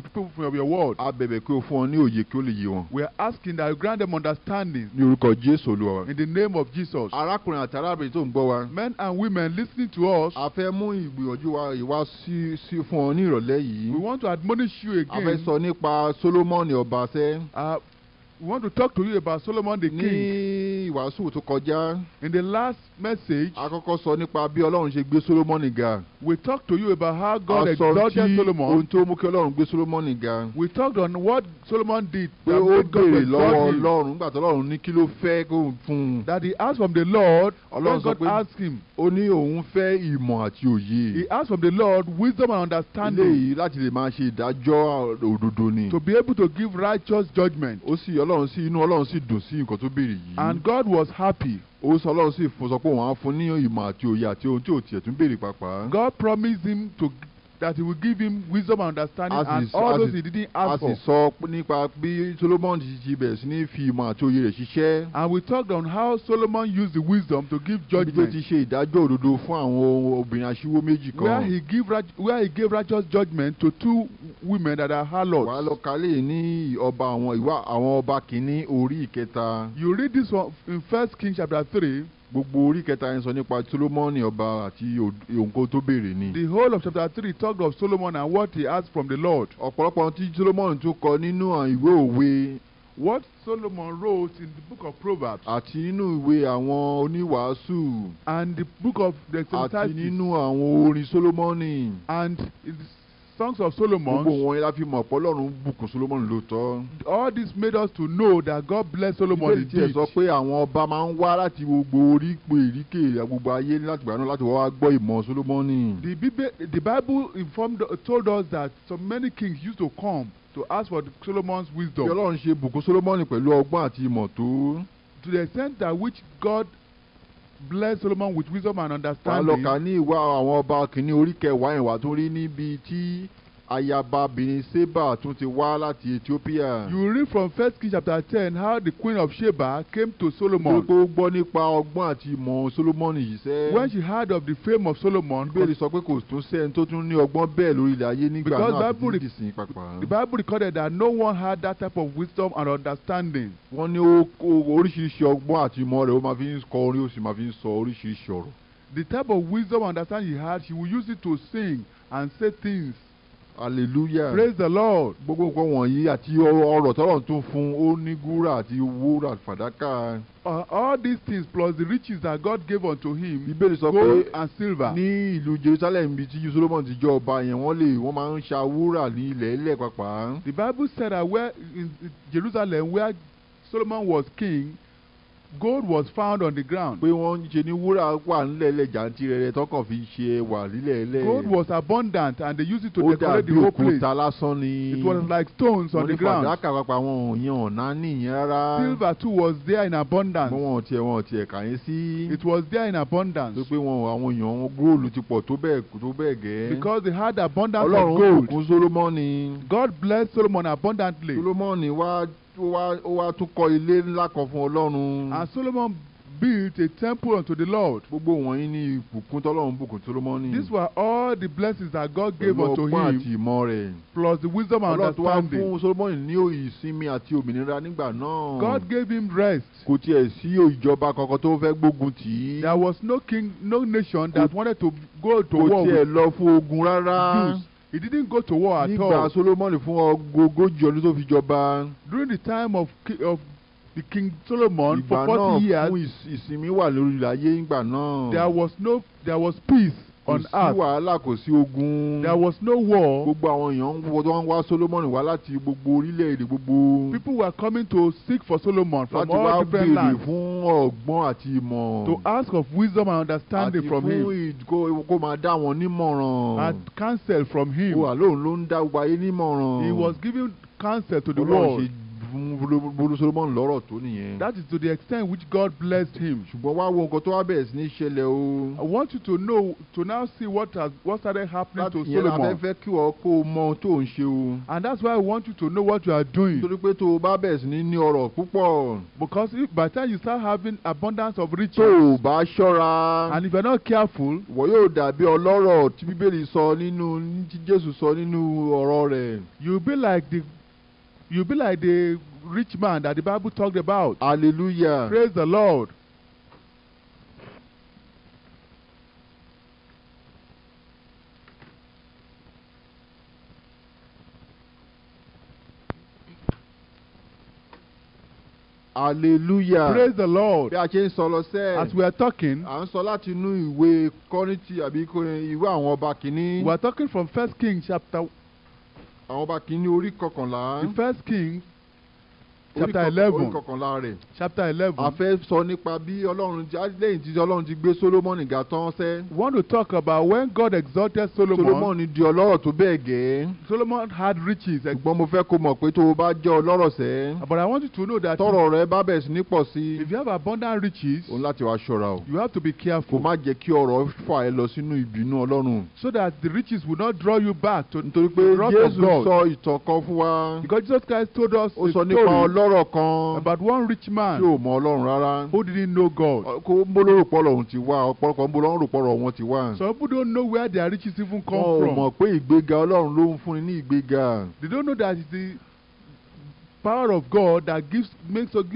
people from your word. A bẹ̀bẹ̀ kí o fún wọn ní òye kí ó lè yé wọn. We are asking that you grant them understanding. Ní orúkọ Jésù Olúwa. In the name of Jesus. Arákùnrin àti arábìnrin tó ń gbọ́ wa. Men and women listening to us. A fẹ́ mú ìgbìyànjú wa ìwá sí fún ọ ní ìrọ̀lẹ́ yìí. We want to admonish you again. A fẹ́ sọ nípa Solomoni ọba sẹ́. We want to talk to you about Solomon the king. Ní ìwàásù tó kọjá. In the last message. A kọ́kọ́ sọ nípa bí Ọlọ́run ṣe gbé Solomoni ga. We talked to you about how God exalted Solomon. Ohun tó mú kí Ọlọ́run gbé Solomoni ga. We talked on what Solomon did. Pé ó béèrè lọ́wọ́ Ọlọ́run nígbà tí Ọlọ́run ní kí ló fẹ́ kó fún un. That he asked from the Lord. Ọlọ́run sọ pé God asked him. Ó ní òun fẹ́ ìmọ̀ àti òye. He asked from the Lord wisdom and understanding. Eléyìí láti lè máa ṣe ìdájọ́ òdodo ni. To be able to give righteous judgment. Ó sì inú Ọlọ́run sì dùn sí nǹkan tó béèrè yìí. And God was happy. Ó sọ Ọlọ́run sì sọ pé òun á fún ní ìmọ̀ àti òye àti ohun tí ò tiẹ̀ tún béèrè pàápàá. God promised him that he will give him wisdom and understanding and all those he didn't ask for. A sì sọ nípa bí Solomon ti bẹ̀rẹ̀ sí ní fi ìmọ̀ àti òye rẹ̀ ṣiṣẹ́. And we talked on how Solomon used the wisdom to give judgment. Bí ó ti ṣe ìdájọ́ òdodo fún àwọn obìnrin aṣíwó méjì kan. Where he gave righteous judgment to two women that are harlots. Wàá lọ kálẹ̀ ní ọba àwọn ọba kìíní orí ìkẹta. You read this one in 1 Kings chapter 3. Gbogbo orí kẹta yẹn sọ nípa Solomoni ọba àti ohun tó béèrè ni. The whole of chapter 3 talked of Solomon and what he asked from the Lord. Ọ̀pọ̀lọpọ̀ tí Solomon tún kọ nínú ìwé òwe. What Solomon wrote in the book of Proverbs. Àti nínú ìwé àwọn oníwàásù. And the book of the Statutes. Àti nínú àwọn orin Solomoni. And songs of Solomon. Gbogbo wọn la fi mọ̀ pé Ọlọ́run bùkún Solomon lóòótọ́. All this made us to know that God blessed Solomon indeed. Ìbéèrè tí ẹ sọ pé àwọn ọba máa ń wá láti gbogbo oríkèé gbogbo ayé láti gbà náà láti wá gbọ́ ìmọ̀ Solomoni. The Bible told us that so many kings used to come to ask for Solomon's wisdom. Bí Ọlọ́run ṣe bùkún Solomoni pẹ̀lú ọgbọ́n àti ìmọ̀ tó. To the extent that which God bless Solomon with wisdom and understanding. Wàá lọ kà ní ìwà àwọn ọba kìíní orí kẹwàá ìwà tó rí níbi tí ayababìnrin Seba tún ti wá láti Ethiopia. You read from 1 Kings chapter 10 how the queen of Sheba came to Solomon. Gbogbo gbọ́ nípa ọgbọ́n àti ìmọ̀ Solomon yìí sẹ́. When she heard of the fame of Solomon. Bíbélì sọ pé kò tún sẹ́ni tó tún ní ọgbọ́n bẹ́ẹ̀ lórí ilẹ̀ ayé nígbà náà àti ìsìn pàpà. The Bible recorded that no one had that type of wisdom and understanding. Wọ́n ní oríṣiríṣi ọgbọ́n àti ìmọ̀ rẹ̀ ó máa fi ń kọ orin ó sì máa fi ń sọ oríṣiríṣi ọ̀rọ̀. The type of wisdom and understanding he had, he would use it to sing and say things. Hallelujah. Praise the Lord. Gbogbo nǹkan wọ̀nyí àti ọrọ̀ tọ́lọ̀ tún fún ó ní wúrà àti wúrà fàdákà. All these things plus the riches that God gave unto him. Bíbélì sọ gold and silver. Ní ìlú Jerusalem bíi tí Solomon ti jọ ọba yẹn wọ́n máa ń ṣa wúrà ní ilẹ̀ pàpà. The Bible said that where in Jerusalem where Solomon was king, gold was found on the ground. Pé wọ́n ṣe ní wúrà wà nílẹ̀ jàǹtìrẹrẹ tọkàn fi ṣe wà nílẹ̀. Gold was abundant and they used it to decorate the whole place. Ó dàbí òkúta lásán ni. It was like stones on the ground. Wọ́n ní fàdákà pàpà wọn ò yan ọ̀nà nìyẹn rárá. Silver too was there in abundance. Wọ́n tiẹ̀ kàyé sí. It was there in abundance. Tó pé àwọn èèyàn wọn góòlù ti pọ̀ tó bẹ́ẹ̀ gẹ́. Because they had abundance of gold. Ọlọ́run bùkún Solomoni. God blessed Solomon abundantly. Solomoni wá tún kọ́ ilé ńlá kan fún Ọlọ́run. And Solomon built a temple unto the Lord. Gbogbo wọ̀nyí ni ìbùkún tọ́lọ́run bùkún Solomoni. These were all the blessings that God gave unto him. Pẹ̀lú ọgbọ́n àti ìmọ̀ rẹ̀. Plus the wisdom and understanding. Ọlọ́run tó wá fún Solomoni ní ìsinmi àti òmìnira nígbà náà. God gave him rest. Kò tiẹ̀ sí ìjọba kankan tó fẹ́ gbógun tì í. There was no king, no nation that wanted to go to war. Kò tiẹ̀ lọ fún ogun rárá. He didn't go to war at all. Nígbà Solomoni fún ogójì ọdún tó fi jọba. During the time of the King Solomon for 40 years. Ìgbà náà fún ìsinmi wà lórí ayé ìgbà náà. There was peace on earth. Kò sí wàhálà kò sí ogun. There was no war. Gbogbo àwọn èèyàn wọ́n wá Solomoni wá láti gbogbo orílẹ̀-èdè gbogbo. People were coming to seek for Solomon from all different lands. Láti wá béèrè fún ọgbọ́n àti ìmọ̀. To ask of wisdom and understanding from him. Àti fún kó máa dá wọn nímọ̀ràn. And counsel from him. Wà lóun ló ń dá gbogbo ayé nímọ̀ràn. He was giving counsel to the world. fún Solomon lọ́rọ̀ tó nìyẹn. That is to the extent which God blessed him. ṣùgbọ́n wá wo nǹkan tó wá bẹ̀rẹ̀ sí ní ṣẹlẹ̀ o. I want you to know, to now see what started happening to Solomon. láti yẹn afẹ́fẹ́ kí wọ́n kó o mọ ohun tó ń ṣe o. And that's why I want you to know what you are doing. nítorí pé tó o bá bẹ̀rẹ̀ sí ní ọrọ̀ púpọ̀. Because by the time you start having abundance of riches, tó o bá ṣọ́ra, and if you are not careful, wọ́n yóò dàbí ọlọ́rọ̀ tí Bíbélì sọ nínú tí Jésù sọ nínú ọ̀rọ̀ rẹ̀. you'll be like the rich man that the Bible talked about. Hallelujah. Praise the Lord. Hallelujah. Praise the Lord. bí a ṣe ń sọ lọ sẹ́ẹ̀. As we are talking, à ń sọ láti inú ìwé Kọ́ríńtì àbí ìwé àwọn ọba kìíní. we are talking from 1 Kings chapter. àwọn ọba kìíní orí kọkànlá. The 1 Kings chapter 11. orí kọkànlá rẹ̀. Chapter 11. a fẹ́ sọ nípa bí Ọlọ́run lẹ́yìn tí Ọlọ́run ti gbé Solomon ga tán sẹ́. We want to talk about when God exalted Solomon. Solomon di ọlọ́rọ̀ tó bẹ́ẹ̀ gẹ́. Solomon had riches. ṣùgbọ́n mo fẹ́ kó mọ̀ pé tó o bá jẹ́ ọlọ́rọ̀ sẹ́. But I want you to know that tọrọ rẹ bá bẹ̀rẹ̀ sí ní pọ̀ sí. if you have abundant riches, òun láti wá ṣọ́ra o. you have to be kó careful. má jẹ́ kí ọrọ̀ fà ẹ́ lọ sínú ìbínú Ọlọ́run. So that the riches will not draw you back to nítorí pé the wrath of Jésù God. sọ ìtàn kan fún wa. Because Jesus Christ told us ó a sọ nípa story ọlọ́rọ̀ kan about one rich man tí ò mọ Ọlọ́run rárá. who didn't know God. kó ń bó lórúkọ ọ̀rọ̀ ti wá ọ̀pọ̀lọpọ̀ ń bó lórúkọ ọ̀rọ̀ wọn ti wá. Some people don't know where their riches even come wọn ò from. mọ̀ pé ìgbéga Ọlọ́run ló ń fúnni ní ìgbéga. They don't know that it's the power of God that gives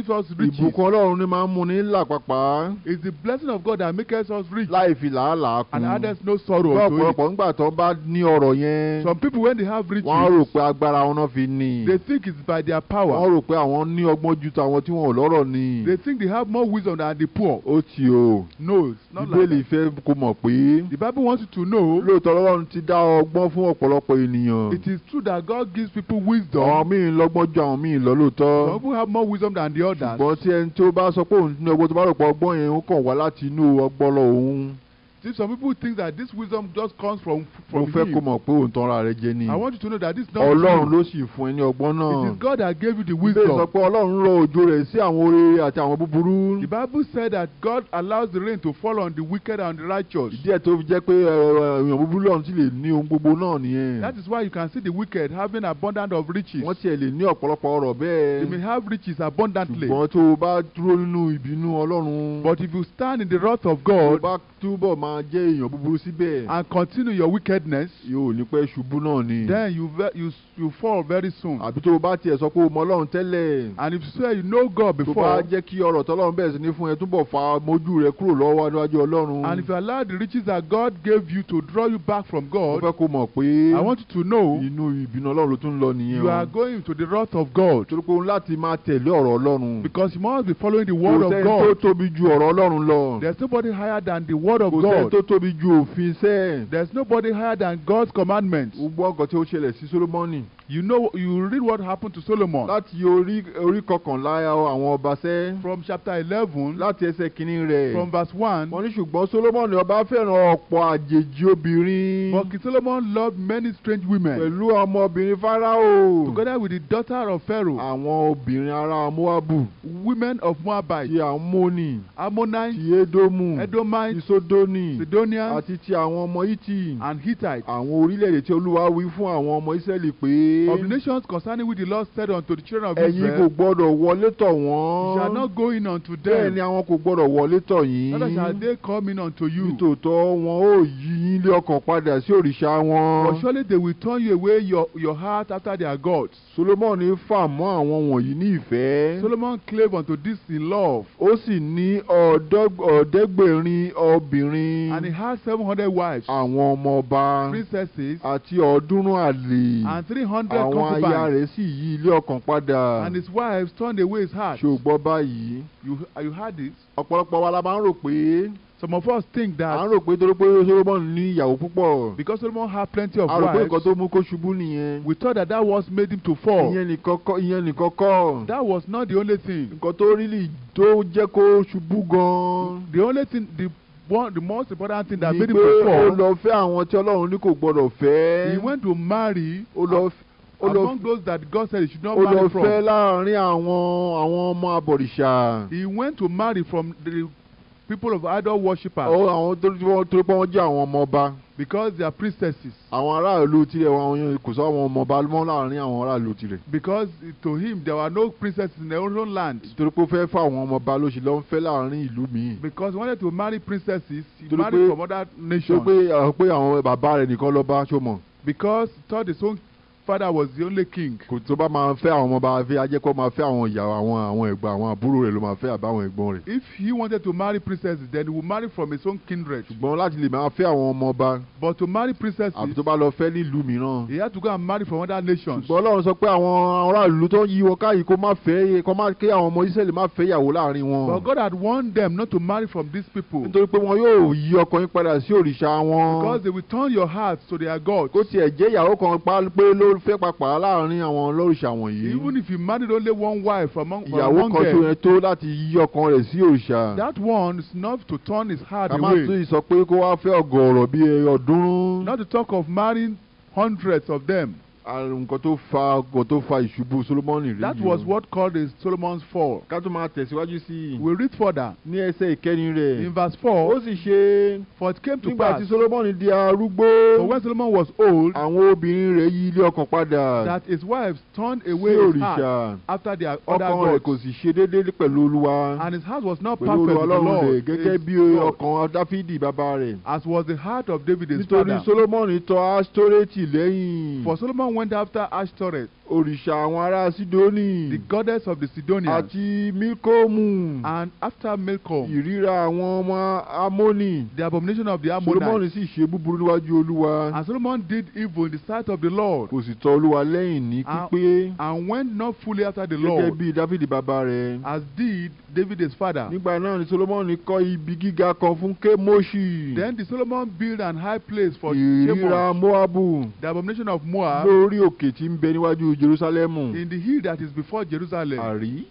us riches. ìbùkún Ọlọ́run ni máa ń mú ní làpàpà. It's the blessing of God that makes us rich. láì fi làálàá kún. And others no sorrow bá to it. ọ̀pọ̀lọpọ̀ ńgbà tó bá ní ọrọ̀ yẹn. Some people when they have riches, wọ́n rò pé agbára wọn náà fi ní. they think it's by their power. wọ́n rò pé àwọn ní ọgbọ́n ju tàwọn tí wọn ò lọ́rọ̀ ní. They think they have more wisdom than the poor. ó ti o. No, it's not like Bíbélì that. fẹ́ kó mọ̀ pé. The Bible wants you to know lóòótọ́ Ọlọ́run ti dá ọgbọ́n fún ọ̀pọ̀lọpọ̀ ènìyàn. it is true that God gives people wisdom. àwọn míì lọ́gbọ́n ju àwọn míì lọ lóòótọ́. Some people have more wisdom than the others. ṣùgbọ́n tí ẹni tó bá sọ pé òun ní ọgbọ́n tó bá rò pé ọgbọ́n yẹn ó kàn wá láti inú ọpọlọ òun. See, some people think that this wisdom just comes from mo fẹ́ kó him. mọ̀ pé òun tanra rẹ̀ jẹ ni. I want you to know that this is not Ọlọ́run true. ló sì fún ẹ ní ọgbọ́n náà. It is God that gave you the Bíbélì sọ wisdom. pé Ọlọ́run rọ òjò rẹ̀ sí àwọn oore àti àwọn búburú. The Bible said that God allows the rain to fall on the wicked and the righteous. ìdí ẹ̀ tó fi jẹ́ pé èèyàn búburú lọ́run ti lè ní ohun gbogbo náà nìyẹn. That is why you can see the wicked having abundance of riches. wọ́n tiẹ̀ lè ní ọ̀pọ̀lọpọ̀ ọrọ̀ They may bẹ́ẹ̀. have riches abundantly. ṣùgbọ́n tó o bá dúró nínú ìbínú Ọlọ́run. But if you stand in the wrath of tó o God bá túbọ̀ máa jẹ́ èèyàn búburú síbẹ̀. and continue your wickedness, yóò ní pẹ́ ṣubú náà ni. then you fall very soon. àbí tó o bá tiẹ̀ sọ pé o mọ Ọlọ́run tẹ́lẹ̀. And if you say you know God tó bá before, jẹ́ kí ọrọ̀ tọ́lọ́run bẹ̀rẹ̀ sí ní fún ẹ túbọ̀ fa mójú rẹ kúrò lọ́wọ́ níwájú Ọlọ́run. and if you allow the riches that God gave you to draw you back from mo God, fẹ́ kó mọ̀ pé I want you to know inú ìbínú Ọlọ́run ló tún lọ nìyẹn. you are going to the wrath of God. torí pé o láti máa tẹ̀lé ọ̀rọ̀ Ọlọ́run. Because you must be following the word of kò sẹ́ni tó God. tóbi ju ọ̀rọ̀ Ọlọ́run lọ. There's nobody higher than the word of kò sẹ́ni God. tó tóbi ju òfin sẹ́ẹ̀. There's nobody higher than God's commandments. gbogbo ọkọ̀ tí ó ṣẹlẹ̀ sí Sólómọ́nì. You know, you read what happened to Solomon láti orí kọkànlá àwọn ọba sẹ́. from chapter 11, láti ẹsẹ̀ kìíní rẹ̀. from verse 1. wọ́n ní ṣùgbọ́n Sólómọ́nì ọba fẹ́ràn ọ̀pọ̀ àjèjì obìnrin. But King Solomon loved many strange women, pẹ̀lú ọmọbìnrin Fáráò. together with the daughter of Pharaoh, àwọn obìnrin ará Móábù. women of Moabite, ti Ammoni. Ammonites, ti Édómù. ti Edomites, Sódónì. Sidonians, àti ti àwọn ọmọ Hítì. and Hittites. àwọn orílẹ̀-èdè tí Olúwa wí fún àwọn ọmọ Ísírẹ́lì pé. Of the nations concerning which the Lord said unto the children of ẹ̀yin kò Israel, gbọ́dọ̀ wọlé tọ̀ you shall wọ́n. not go in unto bẹ́ẹ̀ ni them, àwọn kò gbọ́dọ̀ wọlé tọ̀ neither shall yín. they come in unto you. nítòótọ́ wọn ó yí yín lé ọkàn padà sí òrìṣà wọn. For surely they will turn you away your heart after their gods. Solomoni fà mọ́ àwọn wọ̀nyí ní ìfẹ́. Solomon clave unto this in love, ó sì ní ọ̀ọ́dẹ́gbẹ̀rin obìnrin. and he had 700 wives, àwọn ọmọ ọba. princesses, àti 300 àlè. and 300 àwọn aya concubines. rẹ̀ sì yí ilé ọkàn padà. And his wives turned away his heart. ṣùgbọ́n báyìí. You heard this? ọ̀pọ̀lọpọ̀ wa la máa ń rò pé. Some of us think à ń that rò pé torí pé Solomon ní ìyàwó púpọ̀. because Solomon had plenty of a rò pé nǹkan wives, tó mú kó ṣubú nìyẹn. we thought that was made him to fall. ìyẹn nìkan kọ́. That was not the only thing. nǹkan tó rí tó jẹ́ kó ṣubú gan-an. The only thing, the most important thing that ni made him pé to ó fall, lọ fẹ́ àwọn tí Ọlọ́run ní kò gbọdọ̀ fẹ́. he went to marry ó lọ among those that God said he should not marry ó lọ from. fẹ́ láàrin àwọn ọmọ abọ̀rìṣà. He went to marry from the people of idol worshippers. àwọn tó pé wọ́n jẹ́ àwọn ọmọ ọba. Because they are priestesses. àwọn aráàlú tirẹ̀ wọn kò sọ àwọn ọmọ ọba mọ́ láàrin àwọn aráàlú tirẹ̀. Because to him there were no princesses in their own land. torí pé ó fẹ́ fún àwọn ọmọ ọba ló ṣe lọ ń fẹ́ láàrin ìlú mi. Because he wanted to marry princesses, he married from other nations. torí pé àwọn bàbá rẹ̀ nìkan ló bá ṣó mọ̀. Because he thought his own father was the only king. kò tó bá máa fẹ́ àwọn ọmọ ọba fẹ́ ajẹ́ kó máa fẹ́ àwọn ìyàwó àwọn ẹ̀gbọ́n àwọn àbúrò rẹ̀ ló máa fẹ́ àbáwọn ẹ̀gbọ́n rẹ̀. If he wanted to marry princesses, then he would marry from his own kindred. ṣùgbọ́n láti lè máa fẹ́ àwọn ọmọ ọba. But to marry princesses, àfi tó bá lọ fẹ́ nílùú mìíràn. he had to go and marry from other nations. ṣùgbọ́n Ọlọ́run sọ pé àwọn aráàlú tó yí wọn káyìí kó má kí àwọn ọmọ Ísírẹ́lì má fẹ́ ìyàwó láàrin wọn. But God had warned them not to marry from these people. nítorí pé wọn yóò yí ọkàn yín padà sí òrìṣà wọn. Because they will turn your hearts to their gods. kó tiẹ̀ jẹ́ ìyàwó kan pé ló fẹ́ papà láàrin àwọn olórìṣà wọ̀nyí. Even if you married only one wife among them, ìyàwó kan tó yẹn tó láti yí ọkàn rẹ̀ sí òrìṣà. that one is enough to turn his heart ká má away. tún sọ pé kó wá fẹ́ ọ̀gọ̀ọ̀rọ̀ bíi ọ̀ọ́dúnrún. Not to talk of marrying hundreds of them. nǹkan tó fa ìṣubú Solomoni rí. That was what called Solomon's fall. ká tó máa tẹ̀síwájú sí i. We read further. ní ẹsẹ̀ ìkẹrin rẹ̀. In verse 4. ó sì ṣe. For it came to nígbà pass. tí Solomoni di arúgbó. So when Solomon was old. àwọn obìnrin rẹ̀ yí ilé ọkàn padà. That his wives turned away his heart after their other gods. ọkàn rẹ̀ kò sì ṣe déédéé pẹ̀lú Olúwa. And his heart was not perfect with the Lord. gẹ́gẹ́ bí ọkàn Dáfídì bàbá rẹ̀. As was the heart of David his father. nítorí Solomoni tọ̀ Aṣtoreti lẹ́yìn. For Solomon went after Ashtoreth. òrìṣà àwọn ará Sidoni. The goddess of the Sidonians. àti Milkomu. And after Milcom. ìríra àwọn ọmọ Amoni. The abomination of the Ammonites. Solomoni sì ṣe búburú níwájú Olúwa. And Solomon did evil in the sight of the Lord. kò sì tọ̀ Olúwa lẹ́yìn ní pípé. And went not fully after the Lord. gẹ́gẹ́ bí Dáfídì bàbá rẹ̀. As did David his father. nígbà náà ni Solomoni kọ́ ibi gíga kan fún Kémóṣì. Then the Solomon built an high place for ìríra Moabu. The abomination of Moab. lórí òkè tí ń bẹ níwájú Jerusalemu. In the hill that is before Jerusalem. àrí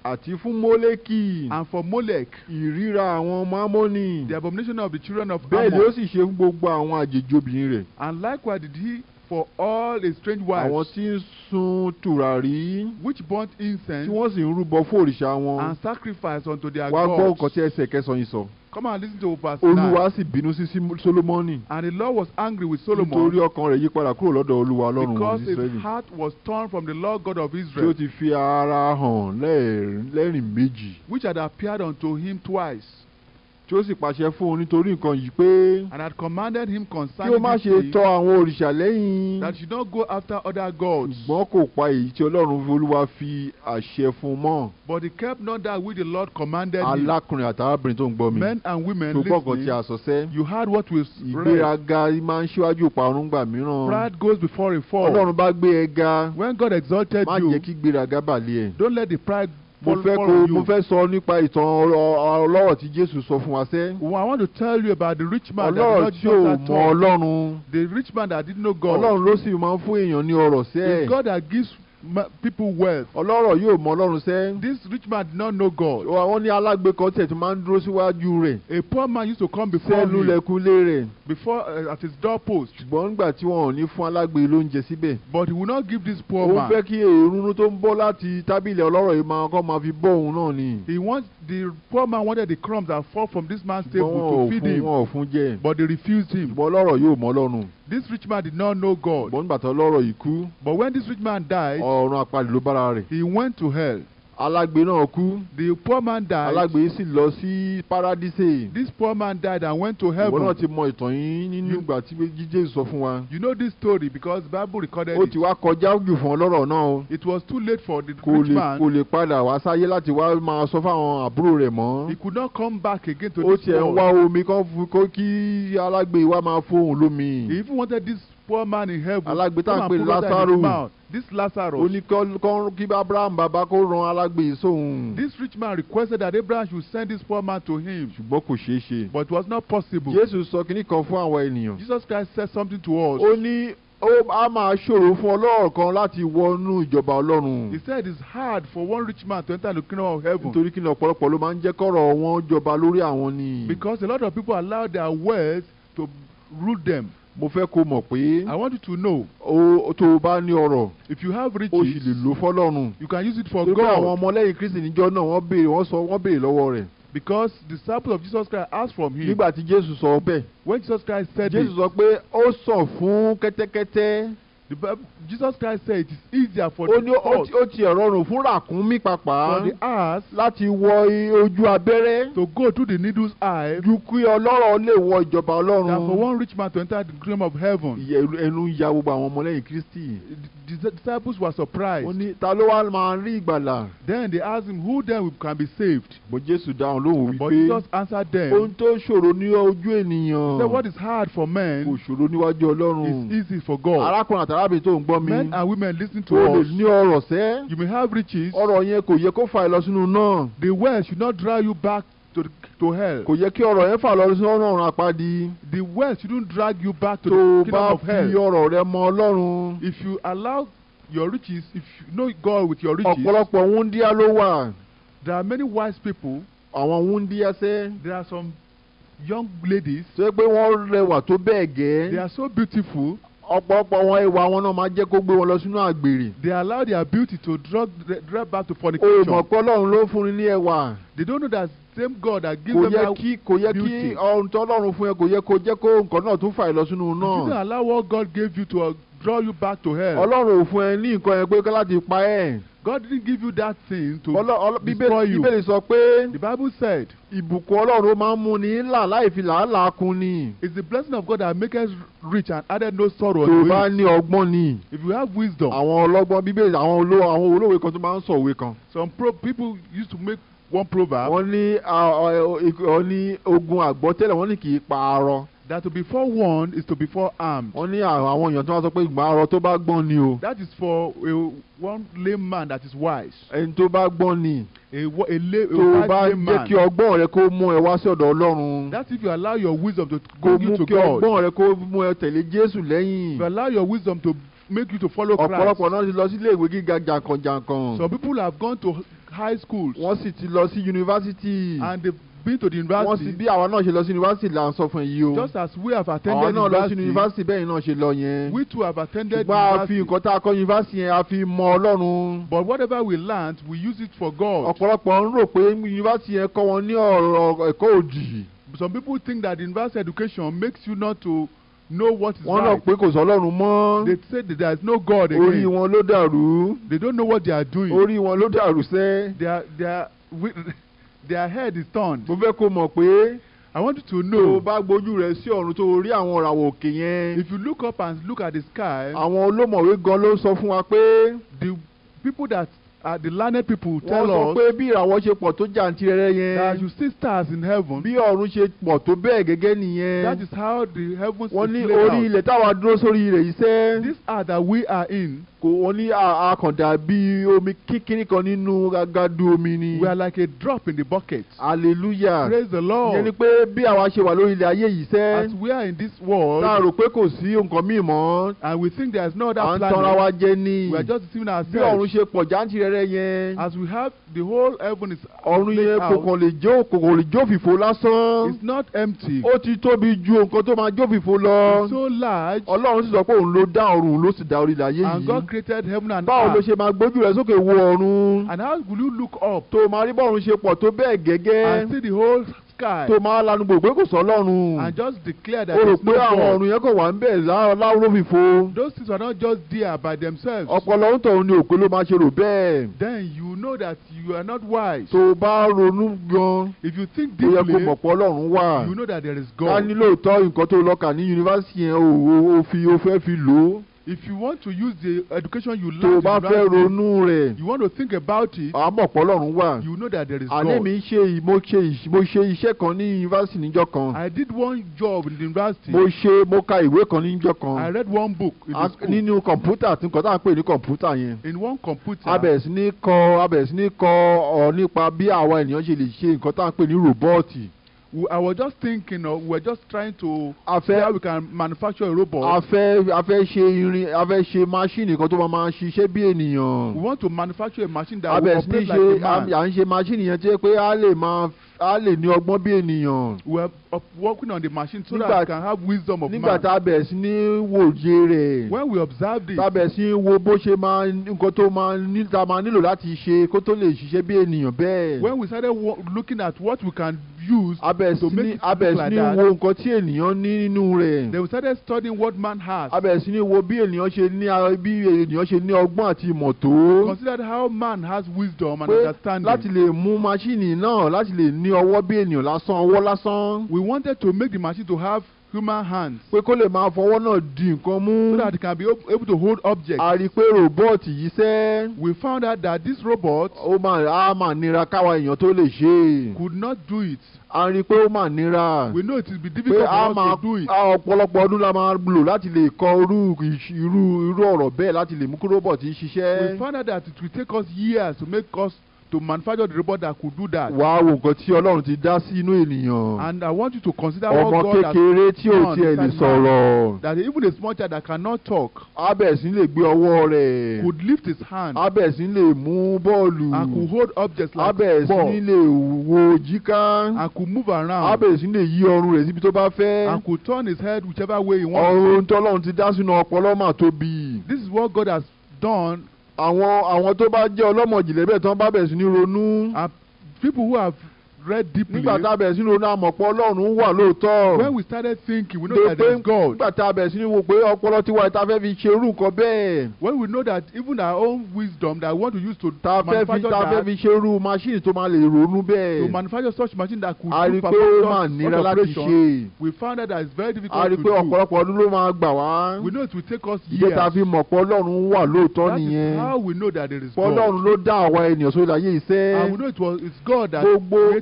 àti fún Mólèkì. And for Molech. ìríra àwọn ọmọ Amoni. The abomination of the children of Ammon. bẹ́ẹ̀ ni ó sì ṣe fún gbogbo àwọn àjèjì obìnrin rẹ̀. And likewise did he for all his strange wives. àwọn tí ń sun tùràrí. Which burnt incense. tí wọ́n sì ń rúbọ fún òrìṣà wọn. And sacrifice unto their wá gods. gbọ́ nǹkan tí ẹsẹ̀ kẹsàn-án yìí sọ. Come and listen to verse 9. Olúwa sì bínú sí Solomoni. And the Lord was angry with Solomon. nítorí ọkàn rẹ̀ yí padà kúrò lọ́dọ̀ Olúwa Ọlọ́run because Ísírẹ́lì. his heart was torn from the Lord God of tí Israel. ó ti fi ara hàn lẹ́rìn méjì. Which had appeared unto him twice. tí ó sì pàṣẹ fún un nítorí nǹkan yìí pé. And had commanded him kí ó concerning má this ṣe thing, tọ̀ àwọn òrìṣà lẹ́yìn. that should not go after other gods. ṣùgbọ́n kò pa èyí tí Ọlọ́run Olúwa fi àṣẹ fún un mọ́. But he kept not that which the Lord commanded him. alákùnrin àtàrábìnrin tó ń gbọ́ mi. Men and women tó gbọ́ngàn tí listening, a sọ sẹ́. you heard what we read. ìgbéraga máa ń ṣíwájú ìparun gbà mìíràn. Pride goes before a fall. Ọlọ́run bá gbé ẹ ga. When God exalted má you, jẹ́ kí ìgbéraga bà lé ẹ. don't let the pride mo fall on you. mo fẹ́ sọ nípa ìtàn ọlọ́rọ̀ tí Jésù sọ fún wa sẹ́. Well, I want to tell you about the rich man that ọlọ́rọ̀ did tí ò not mọ know God. Ọlọ́run. The rich man that didn't know God. Ọlọ́run ló sì máa ń fún èèyàn ní ọrọ̀ sẹ́. It's God that gives people wealth. ọlọ́rọ̀ yóò mọ Ọlọ́run sẹ́. This rich man did not know God. wọ́n ní alágbe kan tẹ̀ tó máa ń dúró síwájú rẹ̀. A poor man used to come before sẹ́nu him, lẹ́kúnlé rẹ̀. before at his doorpost. ṣùgbọ́n nígbà tí wọn ò ní fún alágbe lóúnjẹ síbẹ̀. But he would not give this poor ó man. fẹ́ kí èrúnú tó ń bọ́ láti tábìlì ọlọ́rọ̀ yìí máa fi bọ́ òun náà ni. The poor man wanted the crumbs that fall from this man's table to feed him. wọn ò fún jẹ. But they refused him. ṣùgbọ́n ọlọ́rọ̀ yóò mọ Ọlọ́run. This rich man did not know God. ṣùgbọ́n nígbà tó ọlọ́rọ̀ yìí kú. But when this rich man died, ọ̀run àpàdé ló bára rẹ̀. he went to hell. alágbe náà kú. The poor man died. alágbe sì lọ sí paradíṣe. This poor man died and went to ìwọ heaven. náà ti mọ ìtàn yìí nínú ìgbà tí Jésù sọ fún wa. You know this story because the Bible recorded ó it. ti wá kọjá jù fún ọlọ́rọ̀ náà o. It was too late for the rich man. kò lè padà wá sáyé láti wá máa sọ fáwọn àbúrò rẹ̀ mọ́. He could not come back again to ó this tiẹ̀ ń world. wá omi kó kí alágbe wa máa fóun lómi. He even wanted this poor man in heaven. alágbe tá à ń come pè and put water in Lásárù. his mouth. This ó Lazarus. ní kí Abraham bàbá kó ran alágbe yìí sóhun. This rich man requested that Abraham should send this poor man to him. ṣùgbọ́n kò ṣeé ṣe. But it was not possible. Jésù sọ kínní kan fún àwọn ènìyàn. Jesus Christ said something to us. ó ní a máa ṣòro fún ọlọ́rọ̀ kan láti wọnú ìjọba Ọlọ́run. He said it's hard for one rich man to enter the kingdom of heaven. nítorí kí ni ọ̀pọ̀lọpọ̀ ló máa ń jẹ́ kọ́rọ̀ wọn jọba lórí àwọn ni. Because a lot of people allow their wealth to rule them. mo fẹ́ kó mọ̀ pé I want you to know, tó o bá ní ọrọ̀ if you have o sì riches, lè lò fọ́lọ́run. you can use it for torí pé àwọn God. ọmọlẹ́yìn Kristi níjọ́ náà wọ́n béèrè lọ́wọ́ rẹ̀. Because the disciples of Jesus Christ asked from him. nígbà tí Jésù sọ bẹ́ẹ̀. When Jesus Christ said Jésù it, sọ pé ó sàn fún kẹ́tẹ́kẹ́tẹ́. Jesus Christ said it is easier for ó ní the horse, ó ti rọrùn fún ràkúnmí pàpà for the ass láti wọ ojú abẹ́rẹ́ to go through the needle's eye ju kí ọlọ́rọ̀ lè wọ ìjọba than for Ọlọ́run. one rich man to enter the kingdom of heaven. ẹnu ya gbogbo àwọn ọmọlẹ́yìn Kristi. The disciples were surprised. wọ́n ní ta ló wá máa rí ìgbàlà. Then they asked him, who then can be saved? bó Jésù dáhùn lóhùn But wípé Jesus answered them, ohun tó ṣòro ní ojú ènìyàn said, what is hard for kò men ṣòro níwájú Ọlọ́run. is easy for God. arákùnrin àtàrábìnrin tó ń gbọ́ mi. Men and women listening to o lè us, ní ọrọ̀ sẹ́. you may have riches. ọrọ̀ yẹn kò yẹ kó fà ẹ́ lọ sínú náà. The wealth should not drag you back to hell. kò yẹ kí ọrọ̀ yẹn fà lọ sínú ọ̀run àpáàdì. The wealth shouldn't drag you back to tó the o kingdom bá of fi hell. ọrọ̀ rẹ mọ Ọlọ́run. If you allow your riches, if you know God with your riches, ọ̀pọ̀lọpọ̀ wúndíá ló wà. there are many wise people. àwọn wúndíá sẹ́. There are some young ladies. tó yẹ pé wọ́n rẹwà tó bẹ́ẹ̀ They gẹ́. are so beautiful. ọ̀pọ̀lọpọ̀ wọn ìwà wọn náà máa jẹ́ kó gbé wọn lọ sínú àgbèrè. They allow their beauty to drive back to o fornication. mọ̀ pé Ọlọ́run ló fún ni ní ẹwà. They don't know that same God that gives kò them yẹ that kí beauty. ohun tó Ọlọ́run fún ẹ kò yẹ kó jẹ́ kó nǹkan náà tún fà ẹ́ lọ sínú You don't náà. allow what God gave you to draw you back to hell. Ọlọ́run ò fún ẹ ní nǹkan yẹn pé láti pa ẹ́. God didn't give you that thing to destroy you. Bíbélì sọ pé The Bible said, ìbùkún Ọlọ́run máa ń mú ni là láì fi làálàá kún ni. it's the blessing of God that makes us rich and added no sorrow tó o to bá it. ní ọgbọ́n ni. If you have wisdom, àwọn ọlọ́gbọ́n Bíbélì àwọn olówe kan tó máa ń sọ òwe kan. some people used to make one proverb wọ́n ní ogun àgbọ́tẹ́lẹ̀ wọ́n ní kì í pa arọ. that to be forewarned is to be forearmed. wọ́n ní àwọn èèyàn tó wá sọ pé ìgbà arọ tó bá gbọ́n ni o. That is for one lame man that is wise. ẹni tó bá gbọ́n ni. A tó o wise bá lame jẹ́ man. kí ọgbọ́n rẹ kó mú ẹ wá sí ọ̀dọ̀ Ọlọ́run. That's if you allow your wisdom to kó bring you mú to kí God. ọgbọ́n rẹ kó mú ẹ tẹ̀lé Jésù lẹ́yìn. If you allow your wisdom to make you to follow Christ. ọ̀pọ̀lọpọ̀ náà ti lọ sí ilé ìwé gíga jàǹkànjàǹkàn. Some people have gone to high schools. wọ́n sì ti lọ sí yunifásitì. And they've been to the wọ́n sì university. bí àwa náà ṣe lọ sí yunifásitì là ń sọ fún ẹ yìí o. Just as we have àwa attended náà lọ sí university, yunifásitì bẹ́ẹ̀ náà ṣe lọ yẹn. we too have attended ṣùgbọ́n a fi university. nǹkan tá a kọ́ yunifásitì yẹn a fi mọ Ọlọ́run. But whatever we learned, we use it for God. ọ̀pọ̀lọpọ̀ ń rò pé yunifásitì yẹn kọ́ wọn ní ọ̀rọ̀ ẹ̀kọ́ òdì. Some people think that university education makes you not to know what is wọ́n rò right. pé kò sọ Ọlọ́run mọ́. They say that there is no God orí again. wọn ló dàrú. They don't know what they are doing. orí wọn ló dàrú sẹ́. Their head is turned. mo fẹ́ kó mọ̀ pé I want you to tó o know, bá gbójú rẹ sí ọ̀run tó o rí àwọn ìràwọ̀ òkè yẹn. if you look up and look at the sky, àwọn olómọ̀wé gan ló sọ fún wa pé. the people that are the learned people wọ́n tell sọ us pé bí ìràwọ̀ ṣe pọ̀ tó jàǹtìrẹrẹ that yẹn. you see stars in heaven. bí ọ̀run ṣe pọ̀ tó bẹ́ẹ̀ gẹ́gẹ́ nìyẹn. That is how the heavens wọ́n ní is laid orí out. ilẹ̀ táwa dúró sórí rẹ̀ yìí sẹ́. This earth that we are in, kò wọ́n ní àkàndá bí omi kíkíní kan nínú gàgàdù omi ni. we are like a drop in the bucket. hallelujah. Praise the ìyẹn Lord. ni pé bí àwa ṣe wà lórí ilẹ̀ ayé yìí sẹ́. As we are in this world, tá a rò pé kò sí nǹkan míì mọ́. and we think there is no à other ń tanra planet, wa jẹ ní. we are just deceiving bí ọ̀run ourselves. ṣe pọ̀ jàǹtìrẹrẹ yẹn. As we have the whole heaven is ọ̀run laid yẹn kò out, kàn lè jó fìfo lásán. it's not empty. ó ti tóbi ju nǹkan tó máa jó fìfo lọ. It's so large, Ọlọ́run sì sọ pé òun ló dá ọ̀run òun ló sì dá orí ilẹ̀ ayé and God yìí. created heaven and báwo ló earth. ṣe máa gbójú rẹ sókè wo ọ̀run. And how will you look up tó máa rí bọ́ọ̀run ṣe pọ̀ tó bẹ́ẹ̀ and gẹ́gẹ́. see the whole sky tó máa lanu gbogbo kò sọ lọ́run. and just declare that o rò there is no pé àwọn God? ọ̀run yẹn kò wà ń bẹ̀ láwùrọ̀ fìfo. Those things are not just there by themselves. ọpọlọ ń tọ̀ ní òpè ló máa ṣe rò bẹ́ẹ̀. Then you know that you are not wise. tó bá ronú gan. If you think ó yẹ kó deeply, mọ̀ pé Ọlọ́run wà. you know that there is ká God. ní lóòótọ́ nǹkan tó lọ kà ní yunifásitì yẹn o fẹ́ fi lò ó. If you want to use the education you tó o learn, bá fẹ́ ronú rẹ̀. you want to think about it, àmọ́ pé Ọlọ́run wà. you know that there is àní God. mi mo ṣe iṣẹ́ kan ní yunifásitì níjọ́ kan. I did one job in the university. mo ka ìwé kan níjọ́ kan. I read one book in the school. nínú kọ̀mpútà tí nǹkan tá à ń pè ní kọ̀mpútà yẹn. In one computer, a bẹ̀rẹ̀ sí ní kọ ọ̀ nípa bí àwa ènìyàn ṣe lè ṣe nǹkan tá à ń pè ní ròbọ́ọ̀tì. I was just thinking, we were just trying to A see fẹ́- how we can manufacture a robot. a fẹ́ ṣe máṣíìnì kan tó máa ṣiṣẹ́ bí ènìyàn. We want to manufacture a machine that a will bẹ̀rẹ̀ sí ní operate like a man. à ń ṣe máṣíìnì yẹn tí ó pé a lè máa a lè ní ọgbọ́n bí ènìyàn. We are working on the machine so that we can have wisdom of man. Nígbà tá a bẹ̀rẹ̀ sí ní wòye rẹ̀. When we observe this, tá a bẹ̀rẹ̀ sí ní wo bó ṣe nǹkan tó tá a máa nílò láti ṣe kó tó lè ṣiṣẹ́ bí ènìyàn bẹ́ẹ̀. When we started looking at what we can use to make it look like that, a bẹ̀rẹ̀ sí ní wo nǹkan tí ènìyàn ní nínú rẹ̀. then we started studying what man has. a bẹ̀rẹ̀ sí ní wo bí ènìyàn ṣe ní ọgbọ́n àti ìmọ̀ tó. Consider how man has wisdom and understanding. láti lè mú máṣíìnì náà láti lè ní ọwọ́ bí ènìyàn lásán, ọwọ́ lásán. We wanted to make the machine to have human hands. pé kó lè máa fọwọ́ náà di nǹkan mú. so that it can be able to hold objects. a rí i pé ròbọ́ọ̀tì yìí sẹ́. we found out that this robot á máa nira káwa èèyàn tó lè ṣe. could not do it. a rí i pé ó máa nira. we know it will be difficult for us to do it. ọ̀pọ̀lọpọ̀ ọdún la máa lò láti lè kọ irú ọ̀rọ̀ bẹ́ẹ̀ láti lè mú kí ròbọ́ọ̀tì ṣiṣẹ́. we found out that it will take us years to manufacture the robot that could do that. wàá wo nǹkan tí Ọlọ́run ti dá sí inú ènìyàn. and I want you to consider what God has ọmọ done. kékeré tí ò tiẹ̀ lè sọ̀rọ̀. that even a small child that cannot talk. abẹ́sí lè gbé ọwọ́ rẹ̀. could lift his hand. abẹ́sí lè mú bọ́ọ̀lù. and could hold objects like ball. abẹ́sí lè wo jíká. and could move around. abẹ́sí lè yí ọrùn rẹ̀ síbi tó bá fẹ́. and could turn his head whichever way he wants. ọ̀run tọ́lọ́run ti dá sínú ọpọlọ mà tóbi. this is what God has done. àwọn tó bá jẹ́ ọlọ́mọ̀jìnlẹ̀ bẹ́ẹ̀ tán bá bẹ̀rẹ̀ sí ní ronú. people who have read deeply. nígbà tá a bẹ̀rẹ̀ sí ní ronú àmọ̀pọ̀ Ọlọ́run wà lóòótọ́. when we started thinking we know that there is God. nígbà tá a bẹ̀rẹ̀ sí ní wo pé ọpọlọ tiwa ìta fẹ́ fi ṣe irú nǹkan bẹ́ẹ̀. when we know that even our own wisdom that we want to use to manufacture that. ta fẹ́ fi ṣe irú machine tó máa lè ronú bẹ́ẹ̀. to manufacture such machine that could do perform operation. we found out that it's very difficult to do. a rí pé ọ̀pọ̀lọpọ̀ ọdún ló máa gbà wá. we know it will take us years. ìyẹn ta fi mọ̀ pé Ọlọ́run wà lóòótọ́ nìyẹn. that is how we know that there is God. Ọlọ́run ló dá àwa ènìyàn sórí ayé iṣẹ́. and we know it's God that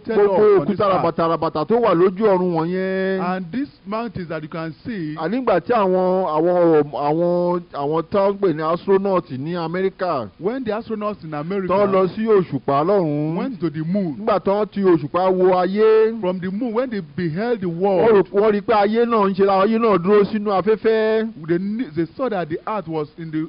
created us on this earth. rabata tó wà lójú ọ̀run wọ̀nyẹn. and these mountains that you can see. ànígbà tí àwọn tó ń pè ní astronaut ní Amẹ́ríkà. when the astronauts in America. tó lọ sí òṣùpá lọ́run. went to the moon. nígbà tó ti òṣùpá wo ayé. from the moon when they beheld the world. wọ́n rí i pé ayé náà ń ṣe ayé náà dúró sínú afẹ́fẹ́. they saw that the earth was in the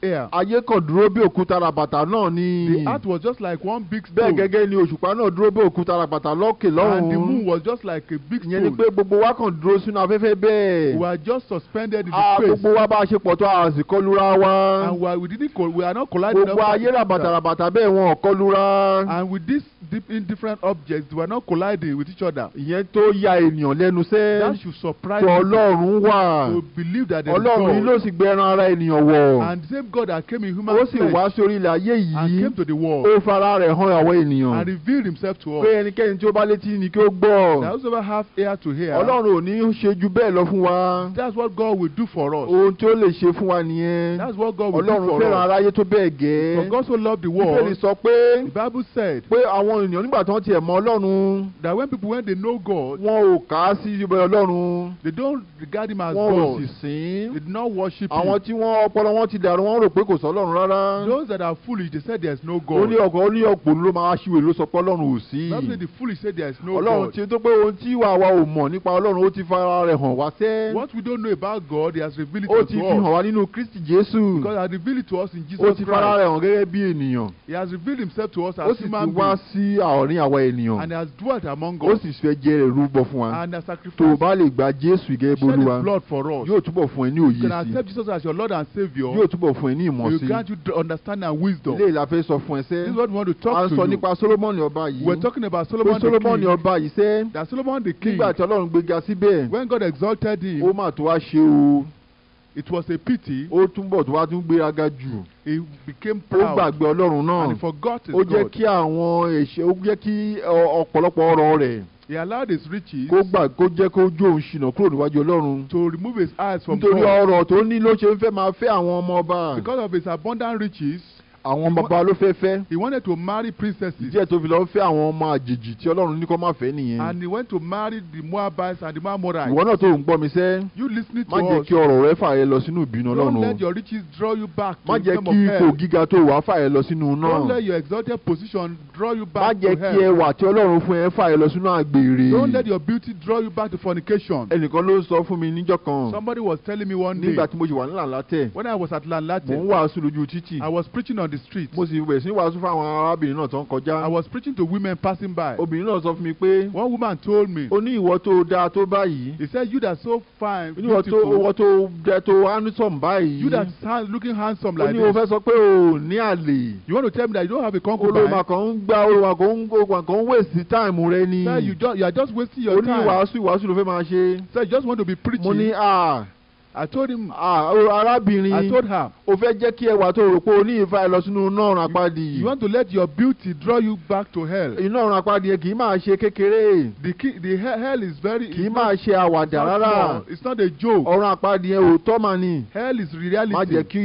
air. ayé kan dúró bí òkúta rabata náà ni. the earth was just like one big stone. bẹ́ẹ̀ gẹ́gẹ́ ni òṣùpá náà dúró bí òkúta rabata lókè lọ́run. and the moon was just like a big stone. ìyẹn ni pé gbogbo wa kàn dúró sínú afẹ́fẹ́ bẹ́ẹ̀. we were just suspended in the space. gbogbo wa bá a ṣe pọ̀ tó a sì kọlura wa. and we are not colliding. gbogbo ayé rabata bẹ́ẹ̀ wọn ò kọlura. and with these indifferent objects we are not colliding with each other. ìyẹn tó ya ènìyàn lẹ́nu sẹ́. that should surprise you. Ọlọ́run wà. to believe that there is God. Ọlọ́run yìí ló sì gbẹran ara ènìyàn wọ̀. and the same God that came in human ó sì wá sórí ilẹ̀ ayé yìí. and came to the world. ó fara rẹ̀ hàn àwọn ènìyàn. and revealed himself to us. pé ẹnikẹ́ni tí ó bá létí ni kí ó gbọ́. that whosoever have ear to hear. Ọlọ́run ò ní ṣe ju bẹ́ẹ̀ lọ fún wa. that's what God will do for us. ohun tí ó lè ṣe fún wa nìyẹn. that's what God will do for us. Ọlọ́run fẹ́ràn aráyé tó bẹ́ẹ̀ gẹ́. for God so loved the world. Bíbélì sọ pé. the Bible said. pé àwọn ènìyàn nígbà tí wọ́n tiẹ̀ mọ Ọlọ́run. that when they know God. wọn ò kà á sí ibẹ̀ Ọlọ́run. they don't regard him as God. wọn ò sì sìn. they do not worship him. àwọn tí ọpọlọ wọn ti dàrú wọn rò pé kò sọ Ọlọ́run rárá. those that are foolish they said there is no God. ó ní ọ̀pọ̀ ló máa ṣíwèé ló sọ pé Ọlọ́run ò sí. that's why the foolish say there is no Ọlọ́run God. tí tó pé ohun tí wa ò mọ̀ nípa Ọlọ́run ó ti fara rẹ̀ hàn wá sẹ́. what we don't know about God he has revealed it to us. ó ti fi hàn wá nínú Kristi Jésù. because he has revealed it to us in Jesus ó Christ. ti fara rẹ̀ hàn gẹ́gẹ́ bí ènìyàn. he has revealed himself to us as human beings. ó sì ti wá sí àárín àwa ènìyàn. and he has dwelt among us. ó sì fẹ́ jẹ́ rúbọ fún wa. and has sacrificed. tó o bá lè gba Jésù gẹ́gẹ́ bí Olúwa. shed his blood for us. yóò túbọ̀ fún ẹ ní òye sí. you can accept Jesus as your Lord and Saviour. yóò túbọ̀ fún ẹ ní ìmọ̀ sí. he will grant you understanding and wisdom. ilé ìlà fẹ́ sọ fún ẹ sẹ́. this is what we want to talk to you. a sọ nípa Solomoni ọba yìí. we are talking about Solomon the king. ọba yìí sẹ́. that Solomon the king. nígbà tí Ọlọ́run gbéga síbẹ̀. when God exalted him. ó mà tó wá ṣe o. it was a pity. ó túbọ̀ tó wá tún gbéraga jù. he became proud. ó gbàgbé Ọlọ́run náà. and he forgot his God. ó jẹ́ kí ọ̀pọ̀lọpọ̀ ọrọ̀ rẹ̀. he allowed his riches. kó jẹ́ kó jó òun ṣìnà kúrò níwájú Ọlọ́run. to remove his eyes from God. nítorí ọrọ̀ tó ní ló ṣe ń fẹ́ máa fẹ́ àwọn ọmọ ọba. because of his abundant riches. àwọn bàbá ló fẹ́ fẹ́. he wanted to marry princesses. díẹ̀ tó fi lọ fẹ́ àwọn ọmọ àjèjì tí Ọlọ́run ní kó má fẹ́ nìyẹn. and he went to marry the Moabites and the Amorites. ìwọ náà tó ń gbọ́ mi sẹ́. you listening to us. má jẹ́ kí ọrọ̀ rẹ fà ẹ́ lọ sínú ìbínú Ọlọ́run. don't let your riches draw you back to the kingdom of hell. má jẹ́ kí ipò gíga tó wà fà ẹ́ lọ sínú náà. don't let your exalted position draw you back to hell. má jẹ́ kí ẹwà tí Ọlọ́run fún ẹ fà ẹ́ lọ sínú àgbèrè. don't let your beauty draw you back to fornication. ẹnìkan ló sọ fún mi níjọ́ kan. somebody was telling me one day. nígbà tí mo ṣì wà ní Làǹlátẹ̀. when I was at Làǹlátẹ̀. mò ń wàásù lójú títì. I was preaching on the the street. mo sì bẹ̀rẹ̀ sí wàásù fún àwọn arábìnrin náà tó ń kọjá. I was preaching to women passing by. obìnrin náà sọ fún mi pé. One woman told me. ó ní ìwọ tó dáa tó báyìí. He said, you that so fine, beautiful. ìwọ tó jẹ tó handsome báyìí. You that looking handsome like this. ó ní o fẹ́ sọ pé o ní àlè. You want to tell me that you don't have a concubine? olùwà kan ń gbá olùwà kan ń waste time rẹ ni. Sir, you are just wasting your time. ó ní ìwàásù ló fẹ́ máa ṣe. Sir, you just want to be preaching. mo ní I told him. arábìnrin. I told her. o fẹ́ jẹ́ kí ẹwà tó rò pé o ní ìfà ẹ lọ sínú iná ọ̀run àpáàdì. You want to let your beauty draw you back to hell. iná ọ̀run àpáàdì yẹn kì í máa ṣe kékeré. The hell is very. kì í máa ṣe àwàdà rárá. It's not a joke. ọ̀run àpáàdì yẹn òótọ́ mà ni. Hell is reality. má jẹ́ kí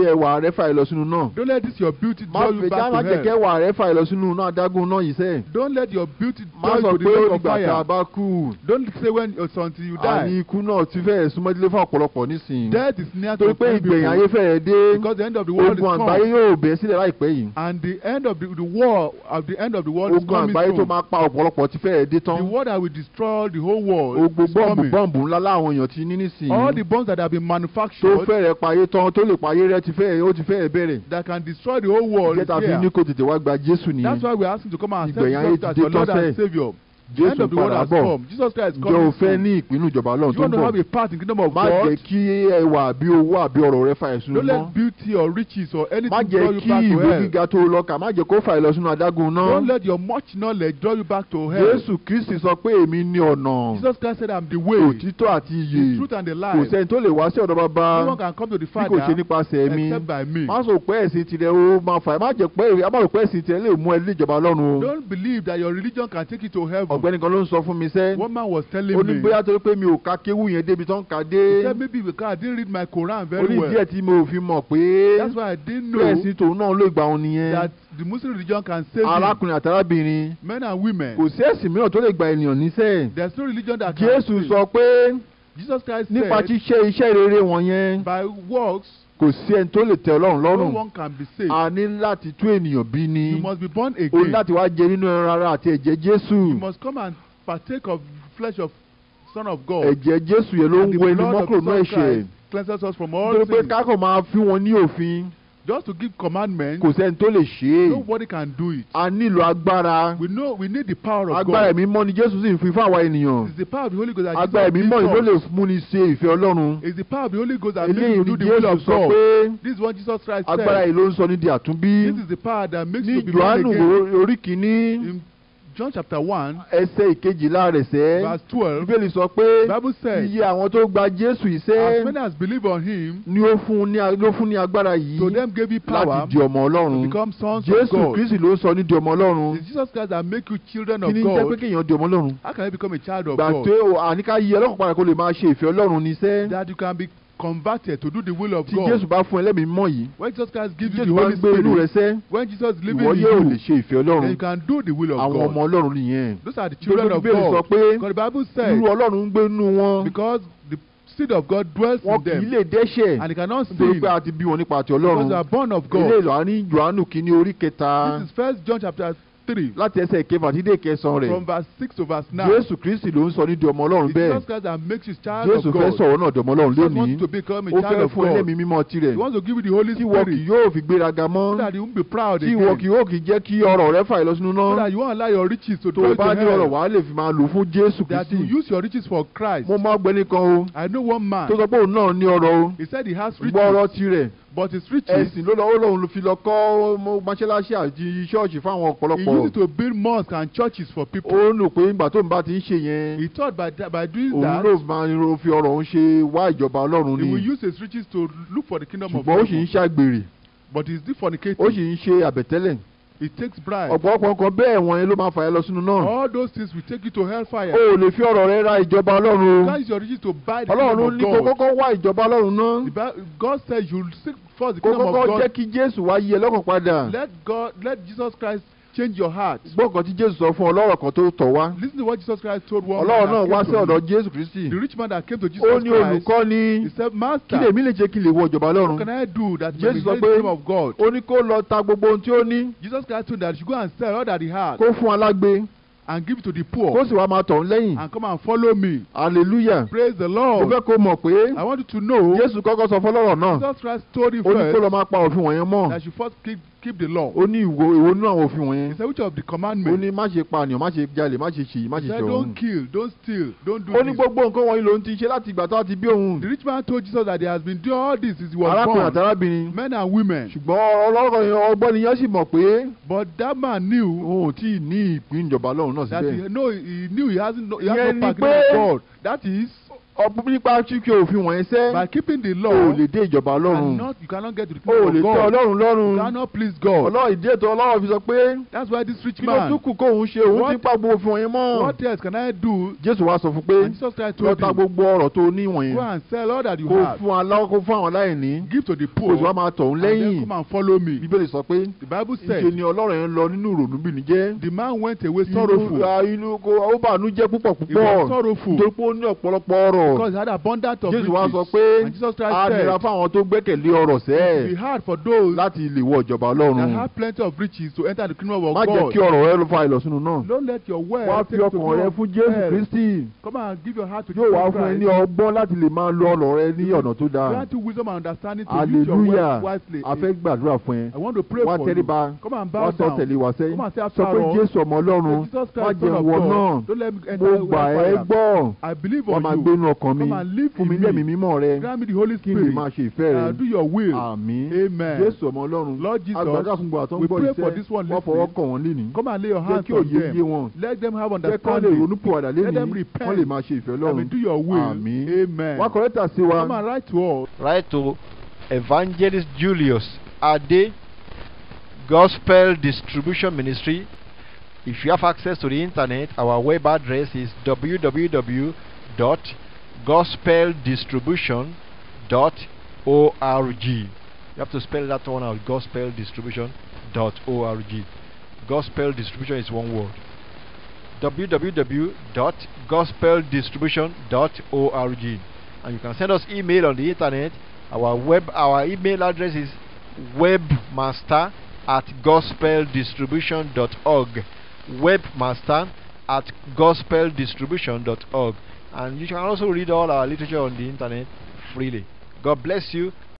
ẹwà rẹ fà ẹ lọ sínú náà. Don't let this your beauty draw you back to hell. má jẹ́ kí ẹwà rẹ fà ẹ lọ sínú náà adágún náà yìí sẹ́. Don't let your beauty draw you to the lake of fire. má sọ pé ó dìgbà tá a bá kú. Don't say when it's until you die. àní ikú náà ti fẹ́ súnmọ́dílé fún ọ̀pọ̀lọpọ̀ nísìnyí. Death is near to torí pé ìgbẹ̀yìn ayé fẹ́rẹ̀ dé. Because the end of the world is come. ogun àgbáyé yóò bẹ̀rẹ̀ sílẹ̀ láìpẹ́ yìí. And the end of the war at the end of the world is coming soon. ogun àgbáyé tó máa pa ọ̀pọ̀lọpọ̀ ti fẹ́rẹ̀ dé tán. The war that will destroy the whole world is coming. bọ́ǹbù ńlá láwọn èèyàn ti ní nísìnyí. All the bombs that have been manufactured. tó fẹ́rẹ̀ payé tán tó lè payé rẹ ó ti fẹ́rẹ̀ bẹ̀rẹ̀. That can destroy the whole world is here. ìjẹta fi ní kó tètè wá gba Jésù nìyẹn. That's why we are asking to come and accept ìgbẹ̀yìn ayé Jesus as your Lord and Saviour. Jésù padà bọ̀. Jesus Christ is coming. ǹjẹ́ o fẹ́ ní ìpinnu ìjọba Ọlọ́run tó ń bọ̀? You want to have a part in the kingdom of God? má jẹ́ kí ẹwà àbí owó àbí ọrọ̀ rẹ fà ẹ́ sínú náà. Don't let beauty or riches or anything draw you back to má hell. jẹ́ kí ìwé gíga tó lọ kà má jẹ́ kó fà ẹ́ lọ sínú adágún náà. Don't let your much knowledge draw you back to hell. Jésù Kristi sọ pé èmi ni ọ̀nà. Jesus Christ said, I'm the way, òtítọ́ àti ìyè. the truth and the life. kò sẹ́ni tó lè wá sí ọ̀dọ̀ Baba. No one can come to the Father bí kò ṣe nípasẹ̀ mi. except by me. má sọ pé ẹ̀sìn tirẹ̀ ó máa fà ẹ́ má jẹ́ pé ẹ̀sìn tirẹ̀ lè mú ẹ lé ìjọba Ọlọ́run o. Don't believe that your religion can take you to heaven. ọ̀gbẹ́ni kan ló ń sọ fún mi sẹ́. One man was telling me. ó ní bóyá torí pé mi ò ka kéwú yẹn débi tán ka dé. He said maybe because I didn't read my Quran very well. ó ní díẹ̀ tí mo fi mọ̀ pé. That's why I didn't know. ẹ̀sìn tòun náà ló ìgbà òun nìyẹn. That the Muslim religion can save arákùnrin àti arábìnrin. men and women. kò sí ẹ̀sìn mìíràn tó lè gba ènìyàn níṣẹ́. There's no religion that can Jésù save. sọ pé. Jesus Christ nípa said. ṣíṣe iṣẹ́ rere wọ̀nyẹn. By works. kò sí ẹni tó lè tẹ́ Ọlọ́run lọ́rùn. No one can be saved. a ní láti tún ènìyàn bí ni. You must be born again. o ní láti wá jẹ nínú ẹran ara àti ẹ̀jẹ̀ Jésù. You must come and partake of flesh of Son of God. ẹ̀jẹ̀ Jésù yẹn ló ń wẹ ní mọ́kòrò ẹ̀ṣẹ̀. Cleanses us from all sins. sins. pé kákò máa fi wọn ní òfin. Just to give commandments. kò sẹ́ni tó lè ṣe é. Nobody can do it. a nílò agbára. We need the power of God. agbára ẹ̀mí mọ́ ni Jésù sì ń fi fún àwa ènìyàn. It's the power of the Holy Ghost that agbára ẹ̀mí mọ́ ni ló lè mú ni ṣe ìfẹ́ Ọlọ́run. It's the power of the Holy Ghost that makes you do the eléyìí will ni of Jésù sọ God. pé. This is what Jesus Christ said. agbára yìí ló ń sọ ní di àtúnbí. This is the power that makes ní you be born Jòhánù again. orí kìíní. In John chapter 1. ẹsẹ̀ ìkejìlá rẹ̀ sẹ́. Verse 12. Bíbélì sọ pé. Bible said. iye àwọn tó gba Jésù yìí sẹ́. As many as believe on him. ni ó fún ní agbára yìí. To them gave you power. láti di ọmọ Ọlọ́run. To become sons of Jésù God. Kristi ló ń sọ ní di ọmọ Ọlọ́run. It's Jesus Christ that make you children of God. kí ni jẹ́ pé kéèyàn di ọmọ Ọlọ́run. How can you become a child of God? God? gbà pé àníká yí ọlọ́kùnrin padà kó lè máa ṣe ìfẹ́ Ọlọ́run ní sẹ́. That you can be converted to do the will of tí God. Jésù bá fún ẹlẹ́mìí mọ́ yìí. When Jesus Christ gives you Jésù the bá Holy gbé inú rẹ̀ Spirit. sẹ́. When Jesus is living ìwọ in yóò lè you. ṣe ìfẹ́ Ọlọ́run. Then you can do the will of àwọn God. ọmọ Ọlọ́run nìyẹn. Those are the children of Bíbélì sọ God. pé. Because the Bible says. irú Ọlọ́run ń gbé nínú wọn. Because the seed of God dwells in wọn kì í them. lè dẹ́ṣẹ̀. And they cannot sin. nítorí pé a ti bí wọn nípa ti Because Ọlọ́run. they are born of God. ilé ìlú àní Jòhánù kìíní orí kẹta. This is 1 John chapter 3. láti ẹsẹ̀ ìkẹfà dídé ìkẹsàn rẹ̀. From verse 6 to verse 9. Jésù Kristi ló ń sọ ní di ọmọ Ọlọ́run It's bẹ́ẹ̀. Jesus Christ that makes you child Jésù of fẹ́ God. sọ̀rọ̀ náà dọ̀mọ́ Ọlọ́run Jesus lónìí. wants to become a ó child fẹ́ of fún God. ẹlẹ́mìí mímọ́ tirẹ̀. He wants to give you the Holy tí wọ́n kì Spirit. yóò fi gbéraga mọ́. So that you won't be proud tí wọ́n again. kì yóò kì jẹ́ kí ọrọ̀ rẹ fà lọ sínú So náà. that you won't allow your riches to tó draw o you to bá ní ọrọ̀ hell. wàá lè fi máa lò fún Jésù That you Kristi. use your riches for Christ. mo máa gbẹ́ni kan o. I know one man. tó sọ pé òun náà ní ọrọ̀ o. He said he has gbọ́ ọrọ̀ riches. tirẹ̀. But his riches. ẹ̀sìn ló lọ́wọ́ fi lọ kọ́ mọ́ṣáláṣí àti ṣọ́ọ̀ṣì fáwọn He ọ̀pọ̀lọpọ̀. used it to build mosques and churches for people. ó nù pé ìgbà tó ń bá ti ń ṣe yẹn. He thought by doing òun that. ló máa ń fi ọrọ̀ òun ṣe wá ìjọba Ọlọ́run He will ni. use his riches to look for the kingdom of ṣùgbọ́n ó sì God. ń ṣàgbèrè. But he's still fornicating. ó sì ń ṣe àbẹ̀tẹ́lẹ̀. He takes bribes. ọ̀pọ̀lọpọ̀ nǹkan bẹ́ẹ̀ wọ̀nyẹn ló máa fà ẹ́ lọ sínú náà. All those things will take you to hellfire. o ò lè fi ọrọ̀ rẹ ra ìjọba Ọlọ́run. You can't use your riches to buy the Ọlọ́run ní kingdom kó of God. kọ́kọ́ wá ìjọba Ọlọ́run náà. God says you seek first the kó kingdom of kọ́kọ́ God. jẹ́ kí Jésù wá yí ẹ lọ́kàn padà. Let Jesus Christ change your heart. gbọ́ nǹkan tí Jésù sọ fún ọlọ́rọ̀ kan tó tọ̀ wá. Listen to what Jesus Christ told one Ọlọ́run náà man wá that sí came to ọ̀dọ̀ him. Jésù Kristi. The rich man that came to Jesus ó ní Christ. olùkọ́ ni. He said, kí Master, lèmi lè jẹ́ kí lè wọ ìjọba what Ọlọ́run. can I do that may Jésù be sọ the pé kingdom of God? ó ní kó lọ ta gbogbo ohun tí ó ní. Jesus Christ told him that he should go and sell all that he had kó fún alágbe. and give it to the kó poor sì wá máa tọ̀ ọ́ lẹ́yìn. and come and follow me. hallelujah. Praise the mo Lord. fẹ́ kó mọ̀ pé I want you to know Jésù kọ́kọ́ sọ fọlọ́rọ̀ náà. Jesus Christ told him ó ní kó lọ first máa pa òfin wọ̀nyẹn mọ́. that you first keep keep the law. ó ní ìwo nínú àwọn òfin wọ̀nyẹn. He said, which of the ó commandments? ní má ṣe pànìyàn, má ṣe jalè, má ṣe ṣì, má He ṣe said, ṣe don't òun. kill, don't steal, don't do ó ní this. gbogbo nǹkan wọ̀nyí lòun ti ṣe láti ìgbà tó a ti bí òun. The rich man told Jesus that he has been doing all this since he was arákùnrin born. àti arábìnrin. Men and women. ṣùgbọ́n ọlọ́rọ̀ ọgbọ́n nìyẹn sì mọ̀ pé But that man knew òun ò tí ì ní ìpín ìjọba Ọlọ́run náà that síbẹ̀. he knew he has no Ìyẹn ni part pé with God. That is, nípa ṣíṣe òfin wọ̀nyẹn sẹ́, by keeping the o law, ò lè dé ìjọba Ọlọ́run. you cannot get to the O ò kingdom lè of tẹ́ God. Ọlọ́run lọ́rùn. You cannot please God. Ọlọ́run ìdí ètò Ọlọ́run fi sọ pé That's why this rich kí ló man, tún kù kóun ṣe, òun ti pa gbogbo òfin wọ̀nyẹn mọ́. what else can I do? Jésù wá sọ fún pé And Jesus Christ lọ told ta him, gbogbo ọrọ̀ tó ní go wọ̀nyẹn, and sell all that you kó have, fún àwọn aláìní, give to the kó poor, sì wá máa tọ̀ ọ́n and then lẹ́yìn. come and follow me. Bíbélì sọ pé The Bible ìṣe said, ni ọlọ́rọ̀ yẹn lọ nínú ìrònú bìnújẹ́. the man went away sorrowful. Inú ó bànújẹ́ púpọ̀ He was púpọ̀ sorrowful nítorí pé ó ní ọ̀pọ̀lọpọ̀ ọrọ̀. because he had abundance of Jésù wá sọ riches. pé And Jesus Christ a nira said, fáwọn tó gbẹ́kẹ̀lé ọrọ̀ it sẹ́ẹ̀ will be hard for those láti lè wọ ìjọba that Ọlọ́run. have plenty of riches to enter the kingdom of Má jẹ́ God. kí ọrọ̀ rẹ ló fa ìlọsínú náà. Don't let your Wá wealth fi take to ọkàn rẹ go fún Jésù hell. Kristi. Come and give your heart to Yóò wá Jesus fún ẹ ní Christ. ọgbọ́n láti lè máa lo ọrọ̀ rẹ ní ọ̀nà tó dáa. Grant you wisdom and understanding to use your Hallelujah. wealth wisely. A fẹ́ gbàdúrà fún ẹ. I want to pray Wá for you. tẹríba. Come and Wá bow sọ down. tẹ̀lé wá sẹ́yìn. Come and say Sọ after pé all, Jésù ọmọ Ọlọ́run, Jesus má Christ, Son jẹ́ of wọ náà. God, don't let me Mo enter gbà ẹ́ hellfire. gbọ́. I believe Wọ́n on máa you. gbénu ọkàn mi. Come and live Fún mi in lẹ́mìí me. mímọ́ rẹ. Grant me the Holy Kí n lè Spirit. máa ṣe ìfẹ́ rẹ. Do your will. Àmín. Amen. Jésù ọmọ Ọlọ́run. Lord Jesus, Àgbàdo àfúngbò àtọ́ ń we gbọ́ pray for this iṣẹ́. one Wọ́n fọwọ́ listening. kàn wọ́n lénìí. Come and lay your Jẹ́ hands kí on òye yé them. wọn. Let them have Jẹ́ kí wọ́n lè understanding. ronú pìwàdà Let them lénìí. repent. Wọ́n lè máa ṣe ìfẹ́ I Ọlọ́run. mean, do your will. Àmín. Amen. Wá kọ̀rẹ́tà sí wa. Come and write to us. Write to Evangelist Julius Ade, Gospel Distribution Ministry. If you have access to the internet, our web address is www.gospeldistribution.org. You have to spell that one out, gospeldistribution.org. Gospel distribution is one word. www.gospeldistribution.org. And you can send us email on the internet. Our email address is webmaster@gospeldistribution.org. webmaster@gospeldistribution.org. And you can also read all our literature on the internet freely. God bless you.